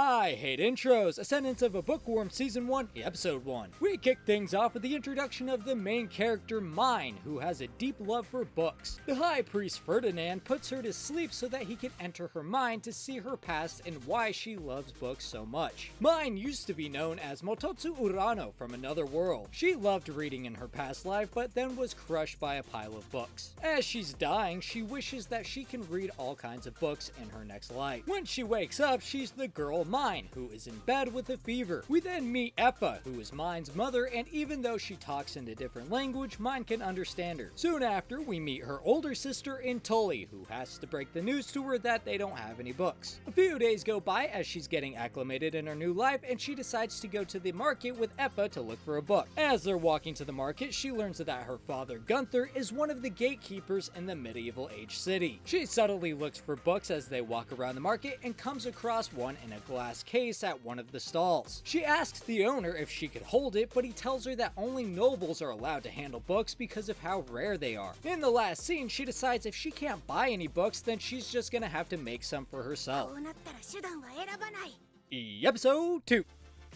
I hate intros. Ascendance of a Bookworm Season 1, Episode 1. We kick things off with the introduction of the main character, Mine, who has a deep love for books. The High Priest Ferdinand puts her to sleep so that he can enter her mind to see her past and why she loves books so much. Mine used to be known as Mototsu Urano from another world. She loved reading in her past life, but then was crushed by a pile of books. As she's dying, she wishes that she can read all kinds of books in her next life. When she wakes up, she's the girl Mine, who is in bed with a fever. We then meet Eppa, who is Mine's mother, and even though she talks in a different language, Mine can understand her. Soon after, we meet her older sister Intoli, who has to break the news to her that they don't have any books. A few days go by as she's getting acclimated in her new life, and she decides to go to the market with Eppa to look for a book. As they're walking to the market, she learns that her father Gunther is one of the gatekeepers in the medieval age city. She subtly looks for books as they walk around the market and comes across one in a glass case at one of the stalls. She asks the owner if she could hold it, but he tells her that only nobles are allowed to handle books because of how rare they are. In the last scene, she decides if she can't buy any books, then she's just gonna have to make some for herself. Episode 2.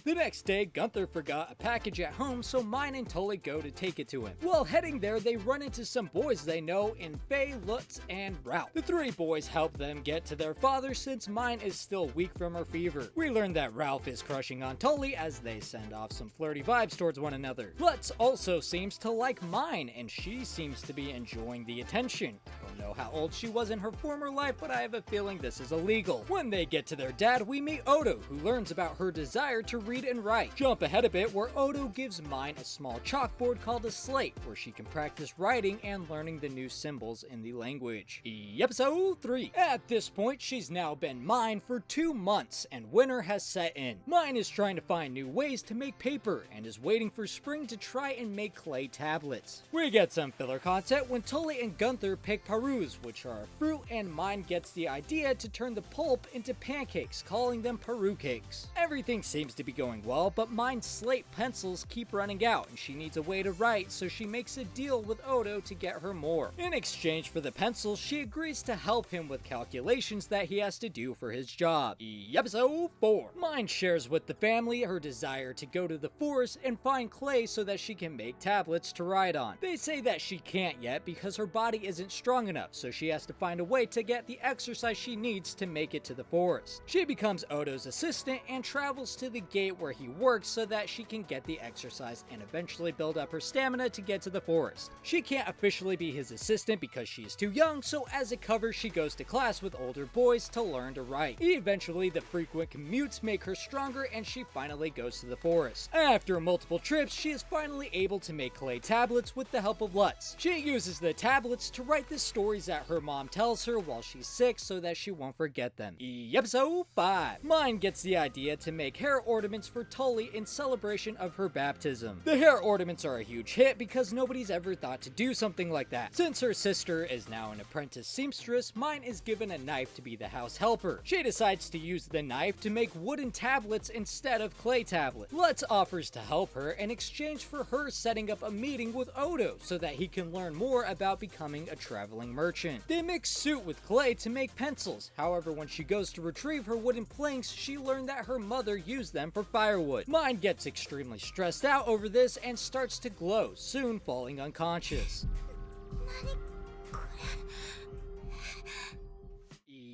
The next day, Gunther forgot a package at home, so Mine and Tully go to take it to him. While heading there, they run into some boys they know in Faye, Lutz, and Ralph. The three boys help them get to their father since Mine is still weak from her fever. We learn that Ralph is crushing on Tully as they send off some flirty vibes towards one another. Lutz also seems to like Mine, and she seems to be enjoying the attention. I don't know how old she was in her former life, but I have a feeling this is illegal. When they get to their dad, we meet Odo, who learns about her desire to read and write. Jump ahead a bit where Odo gives Mine a small chalkboard called a slate where she can practice writing and learning the new symbols in the language. Episode 3. At this point, she's now been Mine for 2 months and winter has set in. Mine is trying to find new ways to make paper and is waiting for spring to try and make clay tablets. We get some filler content when Tully and Gunther pick parus, which are a fruit, and Mine gets the idea to turn the pulp into pancakes, calling them paru cakes. Everything seems to be going well, but Mine's slate pencils keep running out and she needs a way to write, so she makes a deal with Odo to get her more. In exchange for the pencils, she agrees to help him with calculations that he has to do for his job. Episode 4. Mine shares with the family her desire to go to the forest and find clay so that she can make tablets to ride on. They say that she can't yet because her body isn't strong enough, so she has to find a way to get the exercise she needs to make it to the forest. She becomes Odo's assistant and travels to the gate where he works so that she can get the exercise and eventually build up her stamina to get to the forest. She can't officially be his assistant because she is too young, so as a cover she goes to class with older boys to learn to write. Eventually the frequent commutes make her stronger and she finally goes to the forest. After multiple trips, she is finally able to make clay tablets with the help of Lutz. She uses the tablets to write the stories that her mom tells her while she's sick so that she won't forget them. Episode 5. Mine gets the idea to make hair ornaments for Tully in celebration of her baptism. The hair ornaments are a huge hit because nobody's ever thought to do something like that. Since her sister is now an apprentice seamstress, Mine is given a knife to be the house helper. She decides to use the knife to make wooden tablets instead of clay tablets. Lutz offers to help her in exchange for her setting up a meeting with Odo so that he can learn more about becoming a traveling merchant. They mix soot with clay to make pencils. However, when she goes to retrieve her wooden planks, she learned that her mother used them for firewood. Mine gets extremely stressed out over this and starts to glow, soon falling unconscious.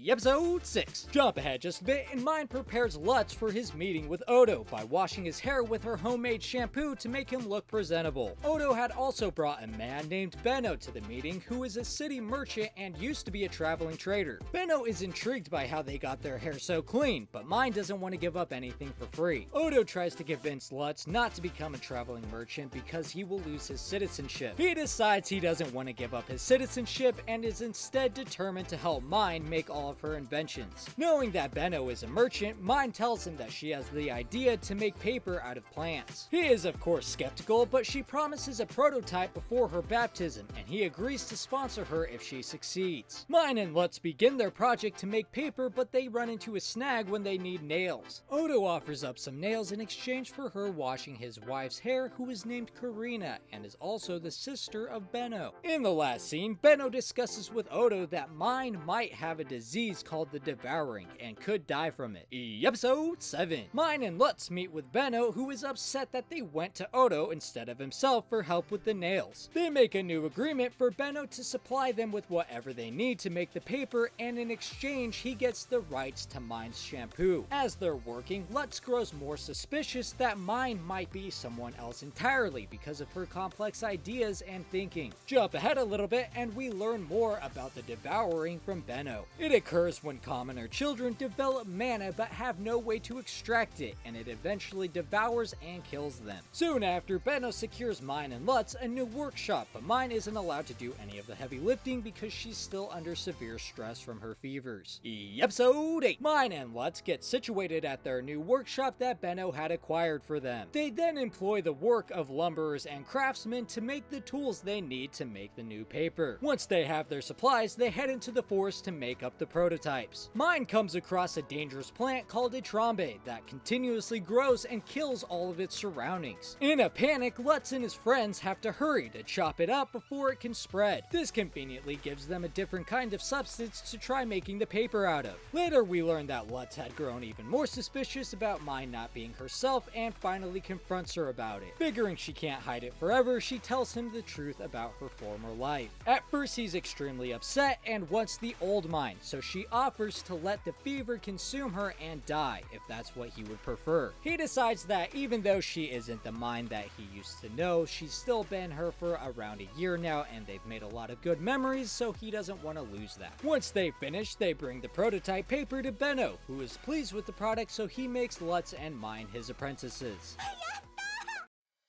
Episode 6. Jump ahead just a bit and Mine prepares Lutz for his meeting with Odo by washing his hair with her homemade shampoo to make him look presentable. Odo had also brought a man named Benno to the meeting who is a city merchant and used to be a traveling trader. Benno is intrigued by how they got their hair so clean, but Mine doesn't want to give up anything for free. Odo tries to convince Lutz not to become a traveling merchant because he will lose his citizenship. He decides he doesn't want to give up his citizenship and is instead determined to help Mine make all of her inventions. Knowing that Benno is a merchant, Mine tells him that she has the idea to make paper out of plants. He is of course skeptical, but she promises a prototype before her baptism, and he agrees to sponsor her if she succeeds. Mine and Lutz begin their project to make paper, but they run into a snag when they need nails. Odo offers up some nails in exchange for her washing his wife's hair, who is named Karina and is also the sister of Benno. In the last scene, Benno discusses with Odo that Mine might have a disease disease called the devouring and could die from it. Episode 7. Mine and Lutz meet with Benno, who is upset that they went to Odo instead of himself for help with the nails. They make a new agreement for Benno to supply them with whatever they need to make the paper, and in exchange he gets the rights to Mine's shampoo. As they're working, Lutz grows more suspicious that Mine might be someone else entirely because of her complex ideas and thinking. Jump ahead a little bit and we learn more about the devouring from Benno. It occurs when commoner children develop mana but have no way to extract it, and it eventually devours and kills them. Soon after, Benno secures Mine and Lutz a new workshop, but Mine isn't allowed to do any of the heavy lifting because she's still under severe stress from her fevers. Episode 8. Mine and Lutz get situated at their new workshop that Benno had acquired for them. They then employ the work of lumberers and craftsmen to make the tools they need to make the new paper. Once they have their supplies, they head into the forest to make up the prototypes. Mine comes across a dangerous plant called a trombe that continuously grows and kills all of its surroundings. In a panic, Lutz and his friends have to hurry to chop it up before it can spread. This conveniently gives them a different kind of substance to try making the paper out of. Later, we learn that Lutz had grown even more suspicious about Mine not being herself and finally confronts her about it. Figuring she can't hide it forever, she tells him the truth about her former life. At first, he's extremely upset and wants the old Mine, so she offers to let the fever consume her and die, if that's what he would prefer. He decides that even though she isn't the Mine that he used to know, she's still been her for around a year now, and they've made a lot of good memories, so he doesn't want to lose that. Once they finish, they bring the prototype paper to Benno, who is pleased with the product, so he makes Lutz and Mine his apprentices.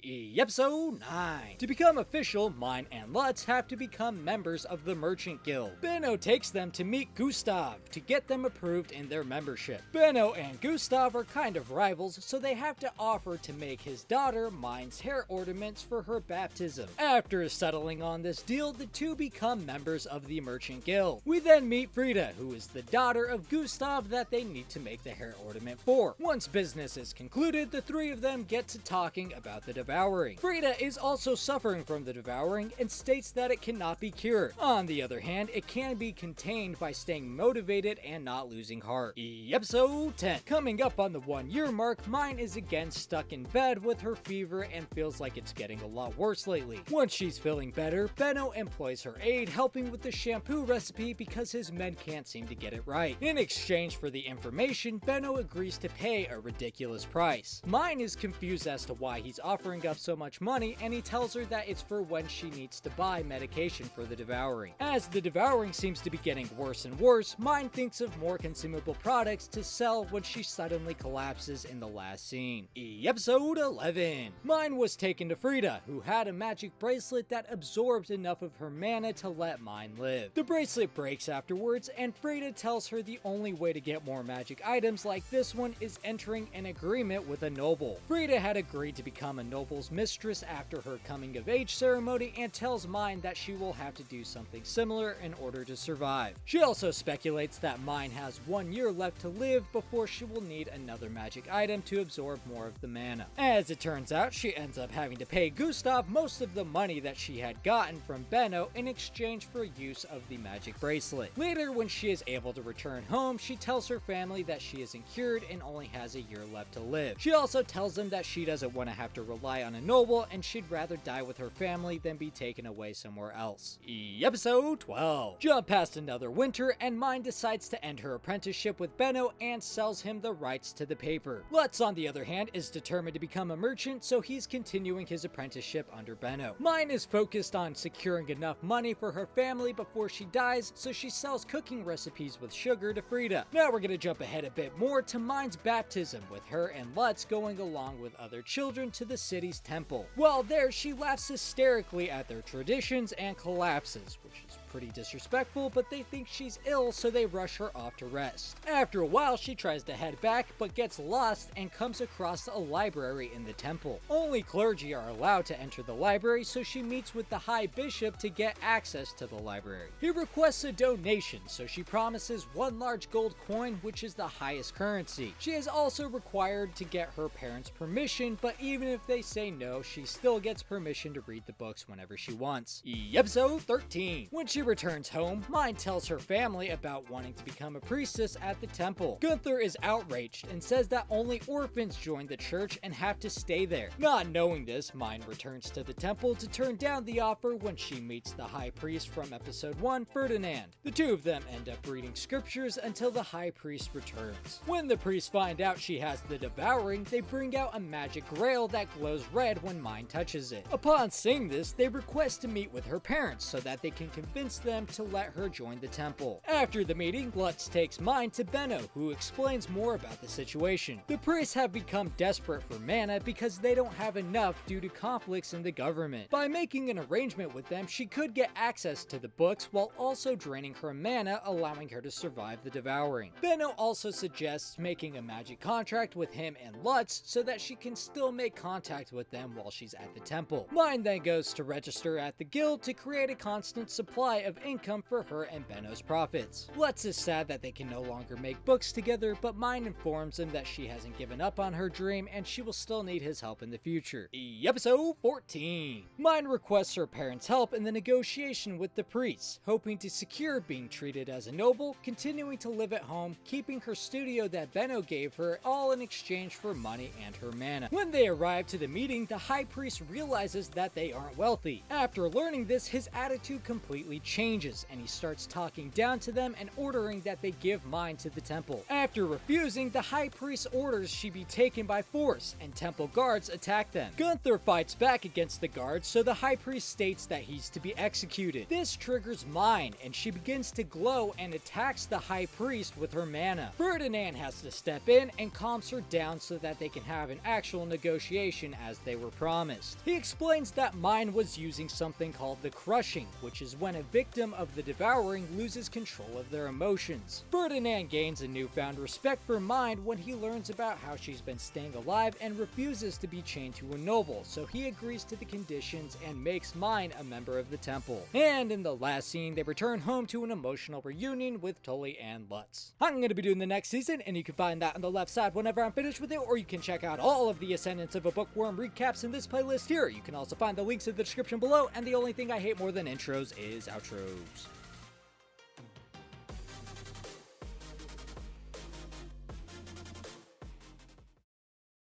Episode 9. To become official, Mine and Lutz have to become members of the Merchant Guild. Benno takes them to meet Gustav to get them approved in their membership. Benno and Gustav are kind of rivals, so they have to offer to make his daughter Mine's hair ornaments for her baptism. After settling on this deal, the two become members of the Merchant Guild. We then meet Frida, who is the daughter of Gustav that they need to make the hair ornament for. Once business is concluded, the three of them get to talking about the devouring. Frida is also suffering from the devouring and states that it cannot be cured. On the other hand, it can be contained by staying motivated and not losing heart. Episode 10. Coming up on the 1 year mark, Mine is again stuck in bed with her fever and feels like it's getting a lot worse lately. Once she's feeling better, Benno employs her aid, helping with the shampoo recipe because his men can't seem to get it right. In exchange for the information, Benno agrees to pay a ridiculous price. Mine is confused as to why he's offering up so much money, and he tells her that it's for when she needs to buy medication for the devouring. As the devouring seems to be getting worse and worse, Mine thinks of more consumable products to sell when she suddenly collapses in the last scene. Episode 11. Mine was taken to Frida, who had a magic bracelet that absorbed enough of her mana to let Mine live. The bracelet breaks afterwards, and Frida tells her the only way to get more magic items like this one is entering an agreement with a noble. Frida had agreed to become a noble's mistress after her coming of age ceremony and tells Mine that she will have to do something similar in order to survive. She also speculates that Mine has 1 year left to live before she will need another magic item to absorb more of the mana. As it turns out, she ends up having to pay Gustav most of the money that she had gotten from Benno in exchange for use of the magic bracelet. Later, when she is able to return home, she tells her family that she isn't cured and only has a year left to live. She also tells them that she doesn't want to have to rely on a noble, and she'd rather die with her family than be taken away somewhere else. Episode 12. Jump past another winter, and Mine decides to end her apprenticeship with Benno and sells him the rights to the paper. Lutz, on the other hand, is determined to become a merchant, so he's continuing his apprenticeship under Benno. Mine is focused on securing enough money for her family before she dies, so she sells cooking recipes with sugar to Frida. Now we're gonna jump ahead a bit more to Mine's baptism, with her and Lutz going along with other children to the city's temple. While there, she laughs hysterically at their traditions and collapses, which is pretty disrespectful, but they think she's ill, so they rush her off to rest. After a while, she tries to head back, but gets lost and comes across a library in the temple. Only clergy are allowed to enter the library, so she meets with the High Bishop to get access to the library. He requests a donation, so she promises 1 large gold coin, which is the highest currency. She is also required to get her parents' permission, but even if they say no, she still gets permission to read the books whenever she wants. Episode 13. When she she returns home, Mine tells her family about wanting to become a priestess at the temple. Gunther is outraged and says that only orphans join the church and have to stay there. Not knowing this, Mine returns to the temple to turn down the offer when she meets the high priest from episode 1, Ferdinand. The two of them end up reading scriptures until the high priest returns. When the priests find out she has the devouring, they bring out a magic grail that glows red when Mine touches it. Upon seeing this, they request to meet with her parents so that they can convince them to let her join the temple. After the meeting, Lutz takes Mine to Benno, who explains more about the situation. The priests have become desperate for mana because they don't have enough due to conflicts in the government. By making an arrangement with them, she could get access to the books while also draining her mana, allowing her to survive the devouring. Benno also suggests making a magic contract with him and Lutz so that she can still make contact with them while she's at the temple. Mine then goes to register at the guild to create a constant supply of income for her and Benno's profits. Lutz is sad that they can no longer make books together, but Mine informs him that she hasn't given up on her dream and she will still need his help in the future. Episode 14. Mine requests her parents' help in the negotiation with the priests, hoping to secure being treated as a noble, continuing to live at home, keeping her studio that Benno gave her, all in exchange for money and her mana. When they arrive to the meeting, the high priest realizes that they aren't wealthy. After learning this, his attitude completely changes, and he starts talking down to them and ordering that they give Mine to the temple. After refusing, the high priest orders she be taken by force, and temple guards attack them. Gunther fights back against the guards, so the high priest states that he's to be executed. This triggers Mine, and she begins to glow and attacks the high priest with her mana. Ferdinand has to step in and calms her down so that they can have an actual negotiation as they were promised. He explains that Mine was using something called the crushing, which is when a victim of the devouring loses control of their emotions. Ferdinand gains a newfound respect for Mine when he learns about how she's been staying alive and refuses to be chained to a noble, so he agrees to the conditions and makes Mine a member of the temple. And in the last scene, they return home to an emotional reunion with Tully and Lutz. I'm going to be doing the next season, and you can find that on the left side whenever I'm finished with it, or you can check out all of the Ascendance of a Bookworm recaps in this playlist here. You can also find the links in the description below, and the only thing I hate more than intros is outros.